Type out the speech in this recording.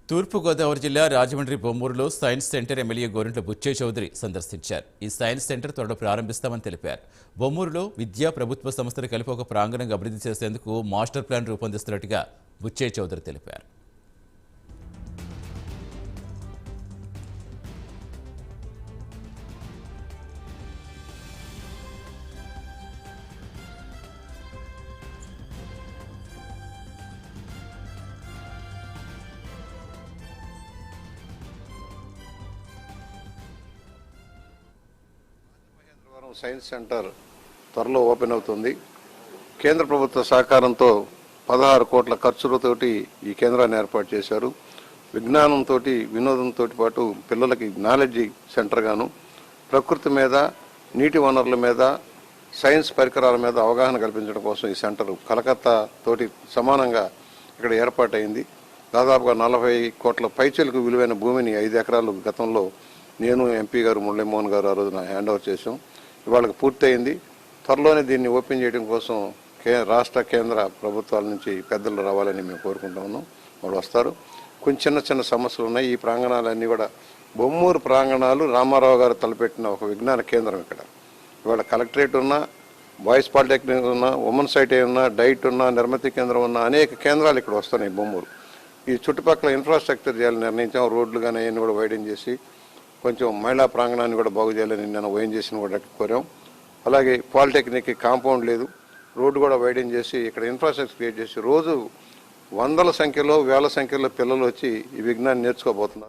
తూర్పుగోదావరి జిల్లా రాజమండ్రి బొమ్మూరులో science centre MLA Gorantla Butchaiah Chowdary సందర్శించారు. ఈ సైన్స్ సెంటర్ త్వరలో ప్రారంభిస్తామని తెలిపారు. బొమ్మూరులో విద్యా ప్రభుత్వ సంస్థలు కలిపి ఒక ప్రాంగణంగా అభివృద్ధి చేసేందుకు మాస్టర్ ప్లాన్ రూపొందిస్తున్నట్టుగా బుచ్చయ్య చౌదరి తెలిపారు. సైన్స్ సెంటర్ త్వరలో ఓపెన్ అవుతుంది. కేంద్ర ప్రభుత్వ సహకారంతో 16 కోట్ల ఖర్చులతోటి ఈ కేంద్రాన్ని ఏర్పాటు చేశారు. విజ్ఞానంతో వినోదంతో పాటు పిల్లలకి నాలెడ్జి సెంటర్ గాను ప్రకృతి మీద, నీటి వనరుల మీద, సైన్స్ పరికరాల మీద అవగాహన కల్పించడం కోసం ఈ సెంటర్ కలకత్తా తోటి సమానంగా ఇక్కడ ఏర్పాటైంది. దాదాపుగా 40 కోట్ల పైచలకు విలువైన భూమిని 5 ఎకరాలు గతంలో నేను, ఎంపీ గారు మురళీమోహన్ గారు ఆ రోజున హ్యాండ్ ఓవర్ చేశాం. ఇవాళకి పూర్తయింది. త్వరలోనే దీన్ని ఓపెన్ చేయడం కోసం రాష్ట్ర కేంద్ర ప్రభుత్వాల నుంచి పెద్దలు రావాలని మేము కోరుకుంటా ఉన్నాం. వాళ్ళు వస్తారు. కొంచెం చిన్న సమస్యలు ఉన్నాయి. ఈ ప్రాంగణాలన్నీ కూడా బొమ్మూరు ప్రాంగణాలు రామారావు గారు తలపెట్టిన ఒక విజ్ఞాన కేంద్రం. ఇక్కడ ఇవాళ కలెక్టరేట్ ఉన్నా, బాయ్స్ పాలిటెక్నిక్ ఉన్నా, ఉమెన్స్ ఐటీ ఉన్నా, డైట్ ఉన్నా, నిర్మతి కేంద్రం ఉన్నా, అనేక కేంద్రాలు ఇక్కడ వస్తున్నాయి బొమ్మూరు. ఈ చుట్టుపక్కల ఇన్ఫ్రాస్ట్రక్చర్ చేయాలని నిర్ణయించాం. రోడ్లు కానీ అవన్నీ కూడా వైడెన్ చేసి కొంచెం మహిళా ప్రాంగణాన్ని కూడా బాగు చేయాలని నేను ఓఎన్ చేసిన కూడా కోరాం. అలాగే పాలిటెక్నిక్ కాంపౌండ్ లేదు, రోడ్డు కూడా వైడెన్ చేసి ఇక్కడ ఇన్ఫ్రాస్ట్రక్చర్ క్రియేట్ చేసి రోజు వందల సంఖ్యలో, వేల సంఖ్యలో పిల్లలు వచ్చి ఈ విజ్ఞానం నేర్చుకోబోతున్నారు.